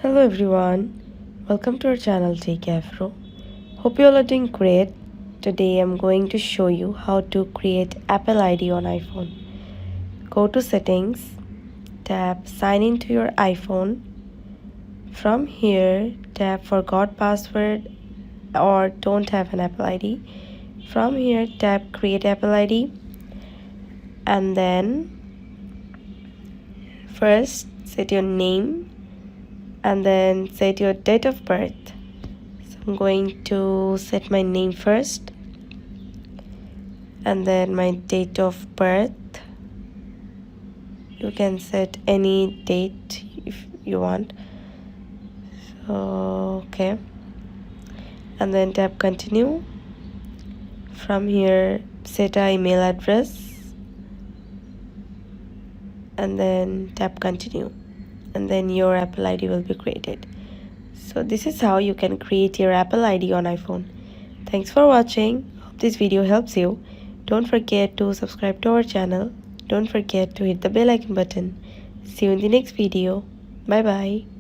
Hello everyone, welcome to our channel Take Afro. Hope you all are doing great. Today I'm going to show you how to create Apple ID on iPhone. Go to settings, tap sign into your iPhone. From here, tap forgot password or don't have an Apple ID. From here, tap create Apple ID and then first set your name and then set your date of birth. So I'm going to set my name first and then my date of birth. You can set any date if you want. So okay, and then tap continue. From here set an email address and then tap continue, and then your Apple ID will be created. So this is how you can create your Apple ID on iPhone. Thanks for watching. Hope this video helps you. Don't forget to subscribe to our channel. Don't forget to hit the bell icon button. See you in the next video. Bye bye.